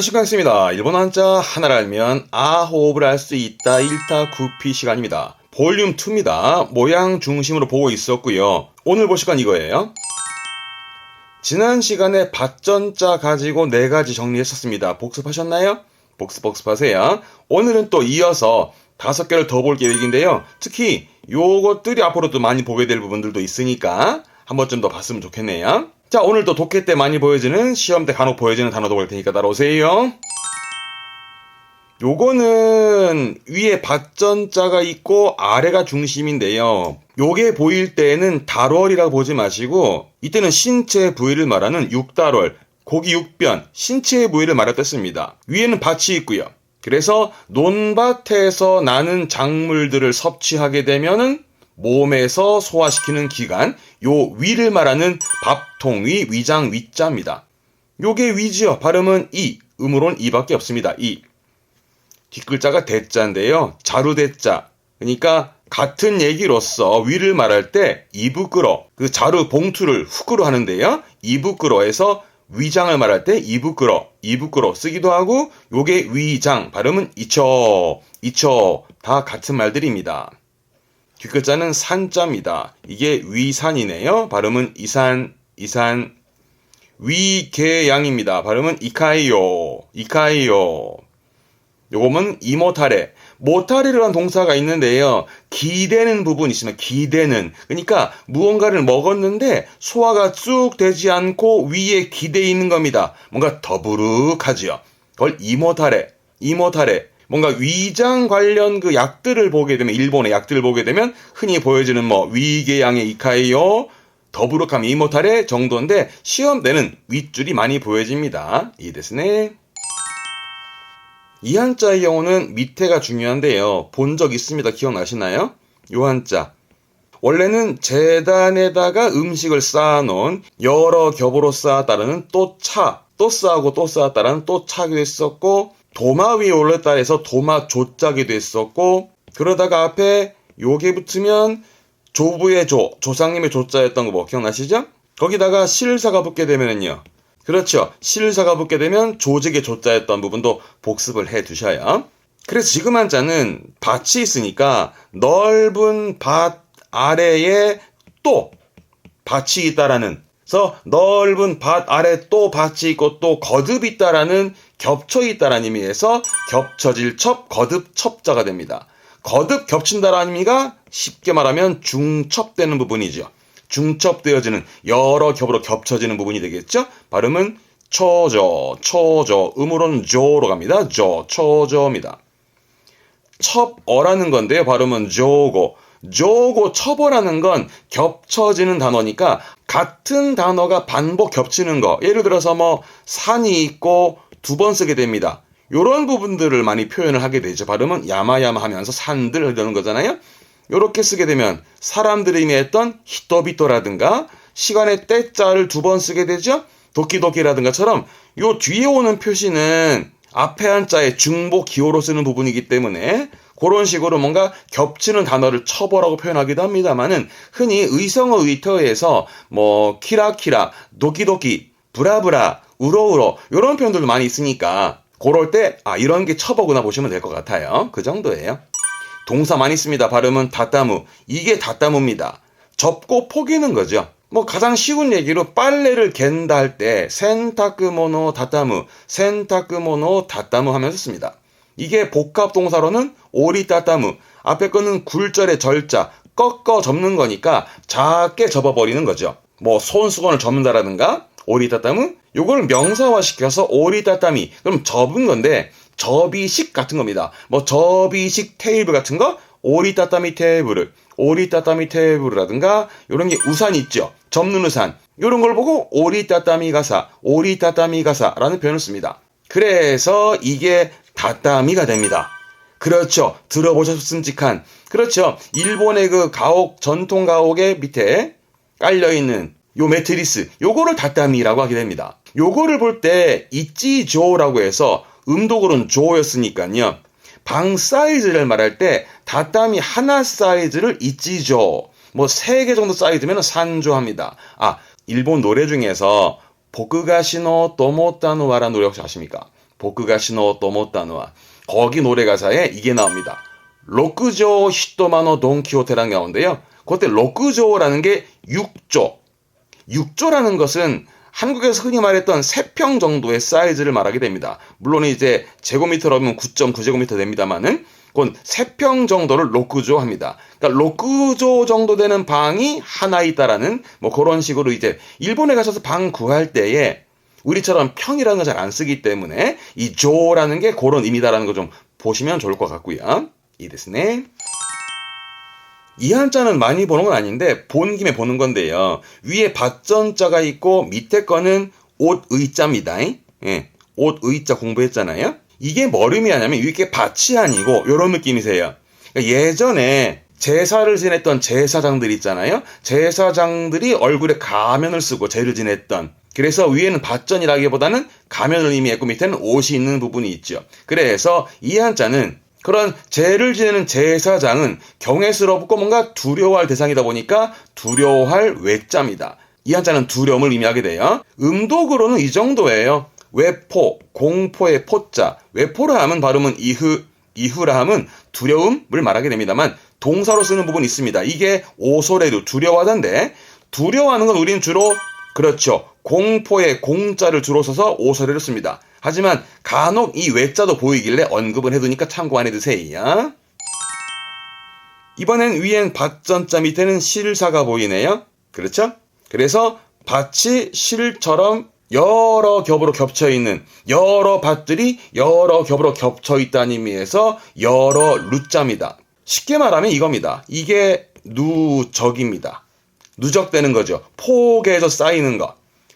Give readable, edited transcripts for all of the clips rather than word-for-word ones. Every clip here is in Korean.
시간 있습니다. 일본어 한자 하나를 알면 호흡을 알 수 있다 1타 9피 시간입니다. 볼륨 2입니다. 모양 중심으로 보고 있었고요. 오늘 볼 시간 이거예요. 지난 시간에 밭전자 가지고 4가지 정리했었습니다. 복습하셨나요? 복습하세요. 오늘은 또 이어서 5개를 더 볼 계획인데요. 특히 요것들이 앞으로도 많이 보게 될 부분들도 있으니까 한 번쯤 더 봤으면 좋겠네요. 자, 오늘도 독해 때 많이 보여지는, 시험 때 간혹 보여지는 단어도 볼 테니까 따라오세요. 요거는 위에 밭전자가 있고 아래가 중심인데요. 요게 보일 때는 달월이라고 보지 마시고 이때는 신체 부위를 말하는 육달월, 고기 육변, 신체의 부위를 말했습니다. 위에는 밭이 있고요. 그래서 논밭에서 나는 작물들을 섭취하게 되면은 몸에서 소화시키는 기관, 요 위를 말하는 밥통위, 위장, 위자입니다. 요게 위지요. 발음은 이, 음으로는 이밖에 없습니다. 이. 뒷글자가 대자인데요. 자루대자. 그러니까 같은 얘기로서 위를 말할 때 이부끄러, 그 자루 봉투를 후끄러 하는데요. 이부끄러에서 위장을 말할 때 이부끄러 쓰기도 하고, 요게 위장, 발음은 이처 다 같은 말들입니다. 뒷글자는 산자입니다. 이게 위산이네요. 발음은 이산. 위계양입니다. 발음은 이카이요. 요거는 이모타레. 모타레라는 동사가 있는데요. 기대는 부분이 있으면 기대는. 그러니까 무언가를 먹었는데 소화가 쑥 되지 않고 위에 기대 있는 겁니다. 뭔가 더부룩하지요. 그걸 이모타레. 뭔가 위장 관련 그 약들을 보게 되면, 일본의 약들을 보게 되면 흔히 보여지는 위궤양의 이카이요, 더부룩함 이모타레 정도인데 시험 때는 윗줄이 많이 보여집니다. 이 데스네. 이 한자의 경우는 밑에가 중요한데요. 본 적 있습니다. 기억나시나요? 요 한자. 원래는 재단에다가 음식을 쌓아놓은, 여러 겹으로 쌓았다라는 또 쌓고 또 쌓았다라는 또 차기도 했었고, 도마 위에 올렸다 해서 도마 조자기도 했었고, 그러다가 앞에 요게 붙으면 조부의 조상님의 조자였던 거 기억나시죠? 거기다가 실사가 붙게 되면은요. 그렇죠. 실사가 붙게 되면 조직의 조자였던 부분도 복습을 해 두셔요. 그래서 지금 한자는 밭이 있으니까 넓은 밭 아래에 또 밭이 있다라는, 그래서 넓은 밭 아래 또 밭이 있고 또 거듭이 있다라는, 겹쳐 있다라는 의미에서 겹쳐질 첩, 거듭 첩자가 됩니다. 거듭 겹친다라는 의미가 쉽게 말하면 중첩되는 부분이죠. 중첩되어지는, 여러 겹으로 겹쳐지는 부분이 되겠죠. 발음은 초저, 음으로는 조로 갑니다. 초저입니다. 첩어라는 건데요. 발음은 조고 첩어라는 건 겹쳐지는 단어니까 같은 단어가 반복 겹치는 거. 예를 들어서 산이 있고 2번 쓰게 됩니다. 요런 부분들을 많이 표현을 하게 되죠. 발음은 야마야마 하면서 산들 이러는 거잖아요. 요렇게 쓰게 되면 사람들이 의미했던 히토비토라든가 시간의 때자를 2번 쓰게 되죠. 도끼도끼라든가처럼 요 뒤에 오는 표시는 앞에 한자의 중보 기호로 쓰는 부분이기 때문에 그런 식으로 뭔가 겹치는 단어를 첩어라고 표현하기도 합니다만은, 흔히 의성어 의터에서 키라키라, 도끼도끼, 브라브라, 우러우러 이런 표현들도 많이 있으니까 그럴 때 이런 게 첩어구나 보시면 될 것 같아요. 그 정도예요. 동사 많이 씁니다. 발음은 다따무. 이게 다따무입니다. 접고 포기는 거죠. 가장 쉬운 얘기로 빨래를 갠다 할 때 센타크모노 다따무 하면서 씁니다. 이게 복합 동사로는 오리 따따무, 앞에 거는 굴절의 절자, 꺾어 접는 거니까 작게 접어버리는 거죠. 손수건을 접는다라든가 오리 따따무, 요걸 명사화시켜서 오리 따따미, 그럼 접은 건데 접이식 같은 겁니다. 접이식 테이블 같은 거, 오리 따따미 테이블이라든가 요런 게 우산 있죠. 접는 우산. 요런 걸 보고 오리 따따미 가사라는 표현을 씁니다. 그래서 이게 다따미가 됩니다. 그렇죠. 들어보셨음직한. 그렇죠. 일본의 그 가옥, 전통 가옥의 밑에 깔려있는 요 매트리스, 요거를 다따미라고 하게 됩니다. 요거를 볼 때 이찌조라고 해서 음독으로는 조였으니까요. 방 사이즈를 말할 때 다따미 하나 사이즈를 이찌조, 3개 정도 사이즈면 산조합니다. 일본 노래 중에서 보쿠가시노 또모타노와라는 노래 혹시 아십니까? 복가시노 또못다노와 거기 노래 가사에 이게 나옵니다. 로쿠조 히토마노 돈키호테라는 게 나오는데요. 그때 로쿠조라는 게 6조. 6조라는 것은 한국에서 흔히 말했던 3평 정도의 사이즈를 말하게 됩니다. 물론 이제 제곱미터라면 9.9제곱미터 됩니다만은 그건 3평 정도를 로쿠조 합니다. 그러니까 로쿠조 정도 되는 방이 하나 있다라는 뭐 그런 식으로 이제 일본에 가셔서 방 구할 때에 우리처럼 평이라는 거 잘 안 쓰기 때문에 이 조라는 게 그런 의미다라는 거 좀 보시면 좋을 것 같고요. 이 데스네. 이 한자는 많이 보는 건 아닌데 본 김에 보는 건데요. 위에 밭전자가 있고 밑에 거는 옷의자입니다. 예, 옷의자 공부했잖아요. 이게 뭘 의미하냐면 이게 밭이 아니고 이런 느낌이세요. 그러니까 예전에 제사를 지냈던 제사장들 있잖아요. 제사장들이 얼굴에 가면을 쓰고 제를 지냈던, 그래서 위에는 밭전이라기보다는 가면을 의미했고 밑에는 옷이 있는 부분이 있죠. 그래서 이 한자는 그런 제를 지내는 제사장은 경외스럽고 뭔가 두려워할 대상이다 보니까 두려워할 외자입니다. 이 한자는 두려움을 의미하게 돼요. 음독으로는 이 정도예요. 외포, 공포의 포자. 외포라 하면 발음은 이후라 하면 두려움을 말하게 됩니다만 동사로 쓰는 부분이 있습니다. 이게 오소레루, 두려워하던데, 두려워하는 건 우리는 주로 그렇죠. 공포의 공자를 주로 써서 오소레를 씁니다. 하지만 간혹 이 외자도 보이길래 언급을 해두니까 참고 안 해두세요. 이번엔 위엔 밭전자 밑에는 실사가 보이네요. 그렇죠? 그래서 밭이 실처럼 여러 겹으로 겹쳐있는, 여러 밭들이 여러 겹으로 겹쳐있다는 의미에서 여러 루자입니다. 쉽게 말하면 이겁니다. 이게 누적입니다. 누적되는 거죠. 폭에서 쌓이는 거.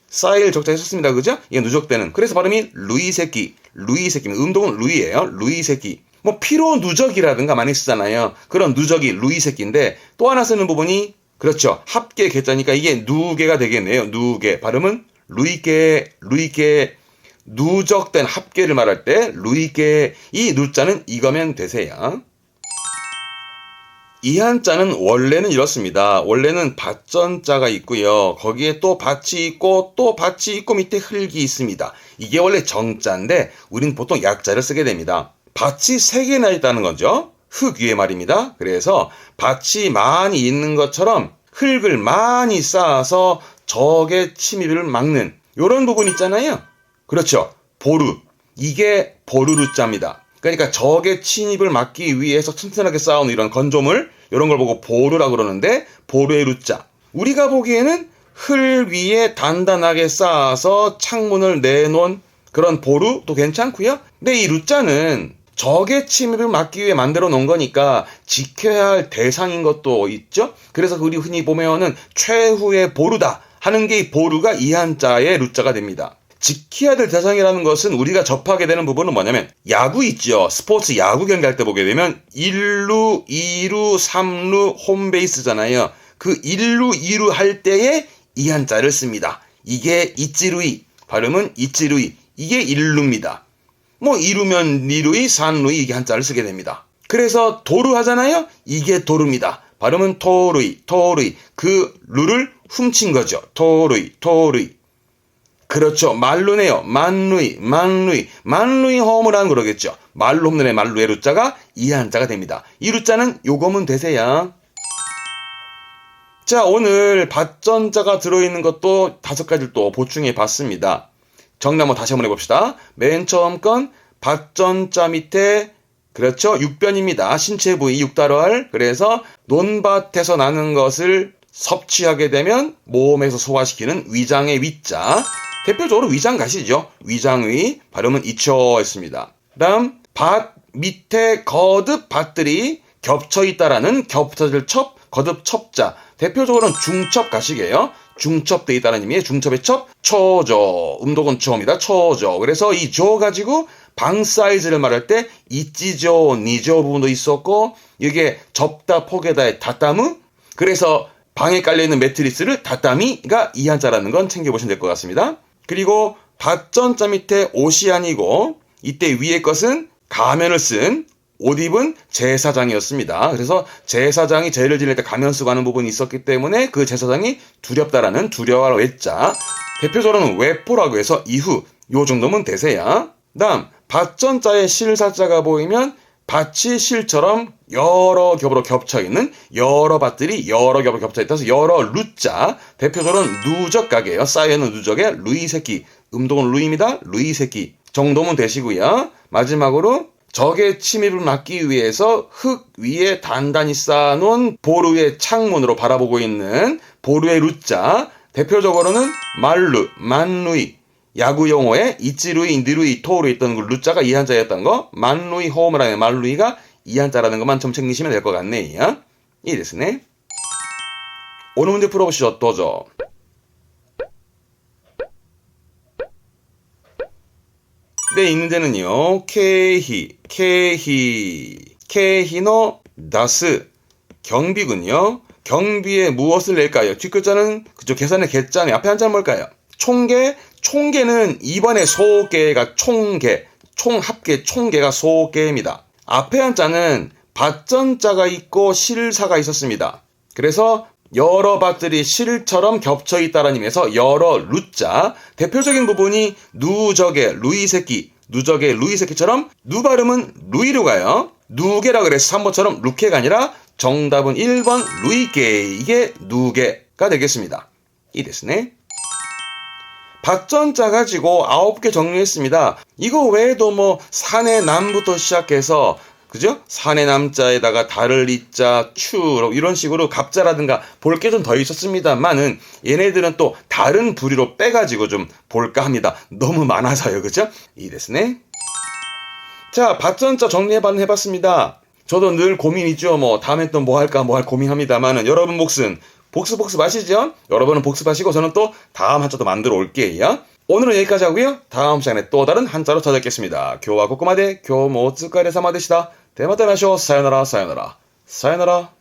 쌓일 적자 했었습니다. 그죠? 이게 누적되는. 그래서 발음이 루이새끼. 음동은 루이예요. 루이새끼. 뭐 피로 누적이라든가 많이 쓰잖아요. 그런 누적이 루이새끼인데 또 하나 쓰는 부분이 그렇죠. 합계 개자니까 이게 누계가 되겠네요. 누계. 발음은 루이계. 누적된 합계를 말할 때 루이계. 이 누자는 이거면 되세요. 이 한자는 원래는 이렇습니다. 원래는 밭전자가 있고요. 거기에 또 밭이 있고 또 밭이 있고 밑에 흙이 있습니다. 이게 원래 정자인데 우리는 보통 약자를 쓰게 됩니다. 밭이 3개나 있다는 거죠. 흙 위에 말입니다. 그래서 밭이 많이 있는 것처럼 흙을 많이 쌓아서 적의 침입을 막는 이런 부분 있잖아요. 그렇죠. 보루. 이게 보루루자입니다. 그러니까 적의 침입을 막기 위해서 튼튼하게 쌓아놓은 이런 건조물, 이런 걸 보고 보루라고 그러는데 보루의 루자. 우리가 보기에는 흙 위에 단단하게 쌓아서 창문을 내놓은 그런 보루도 괜찮고요. 근데 이 루자는 적의 침입을 막기 위해 만들어 놓은 거니까 지켜야 할 대상인 것도 있죠. 그래서 우리 흔히 보면은 최후의 보루다 하는 게 이 보루가 이 한자의 루자가 됩니다. 지켜야 될 대상이라는 것은 우리가 접하게 되는 부분은 뭐냐면 야구 있죠. 스포츠 야구 경기할 때 보게 되면 1루, 2루, 3루 홈베이스잖아요. 그 1루, 2루 할 때에 이 한자를 씁니다. 이게 이찌루이, 발음은 이찌루이. 이게 1루입니다. 뭐 2루면 2루이, 3루이 이게 한자를 쓰게 됩니다. 그래서 도루 하잖아요. 이게 도루입니다. 발음은 토루이. 그 루를 훔친 거죠. 토루이. 그렇죠. 말루네요. 만루이 홈이라는 그러겠죠. 말루 홈런의 말루의 루자가 이 한자가 됩니다. 이 루자는 요거면 되세요. 자, 오늘 밭전자가 들어있는 것도 5가지를 또 보충해 봤습니다. 정리 한번 다시 한번 해봅시다. 맨 처음 건 밭전자 밑에 그렇죠. 육변입니다. 신체 부위 육달월. 그래서 논밭에서 나는 것을 섭취하게 되면 몸에서 소화시키는 위장의 위자. 대표적으로 위장 가시죠. 위장의 발음은 이초였습니다. 다음 밭 밑에 거듭 밭들이 겹쳐 있다라는 겹쳐질 첩, 거듭 첩자. 대표적으로는 중첩 가시게요. 중첩돼 있다는 의미의 중첩의 첩, 초조. 음독은 초입니다. 초조. 그래서 이 조 가지고 방 사이즈를 말할 때 이찌조, 니조 부분도 있었고 이게 접다 포개다의 다따무. 그래서 방에 깔려있는 매트리스를 다따미가 이 한자라는 건 챙겨보시면 될 것 같습니다. 그리고 밭전자 밑에 옷이 아니고 이때 위에 것은 가면을 쓴 옷 입은 제사장이었습니다. 그래서 제사장이 제를 지낼 때 가면 쓰고 하는 부분이 있었기 때문에 그 제사장이 두렵다라는 두려워할 외자. 대표적으로는 외포라고 해서 이후 요 정도면 되세요. 다음 밭전자에 실사자가 보이면 밭이 실처럼 여러 겹으로 겹쳐있는 여러 밭들이 여러 겹으로 겹쳐있다 해서 여러 루자, 대표적으로는 누적 가게예요. 쌓여있는 누적의 루이 새끼, 음동은 루이입니다. 루이 새끼 정도면 되시고요. 마지막으로 적의 침입을 막기 위해서 흙 위에 단단히 쌓아놓은 보루의 창문으로 바라보고 있는 보루의 루자, 대표적으로는 말루, 만루이, 야구 용어에 이치루이, 인디루이, 토루이 있던 그 루자가 이한자였던 거, 만루이 호우무라의 말루이가 이한자라는 것만 좀 챙기시면 될 것 같네요. 이ですね. 오늘 문제 풀어보시죠. 도저. 네, 이 문제는요. 케히노 다스 경비군요. 경비에 무엇을 낼까요? 뒷글자는 그쪽 계산의 개자네. 앞에 한자는 뭘까요? 총계는 2번의 소개가 총계, 총합계 총계가 소계입니다. 앞에 한자는 밭전자가 있고 실사가 있었습니다. 그래서 여러 밭들이 실처럼 겹쳐있다라는 의미에서 여러 루자, 대표적인 부분이 누적의 루이새끼, 누적의 루이새끼처럼 누 발음은 루이로 가요. 누게라 그래서 3번처럼 루케가 아니라 정답은 1번 루이게, 이게 누게가 되겠습니다. 이ですね. 밭전자 가지고 9개 정리했습니다. 이거 외에도 뭐 산의 남부터 시작해서 그죠? 산의 남자에다가 달을 이자, 추 이런 식으로 갑자라든가 볼 게 좀 더 있었습니다만은 얘네들은 또 다른 부리로 빼가지고 좀 볼까 합니다. 너무 많아서요. 그죠? 이ですね. 자, 밭전자 정리해봤습니다. 저도 늘 고민이죠. 뭐 다음에 또 뭐 할까 뭐 할 고민합니다만은 여러분 몫은 복습하시죠? 여러분은 복습하시고 저는 또 다음 한자도 만들어 올게요. 오늘은 여기까지 하고요. 다음 시간에 또 다른 한자로 찾아뵙겠습니다. 교와 고코마데 교모 츠카레 사마でした. 대마테마쇼 사요나라 사요나라 사요나라.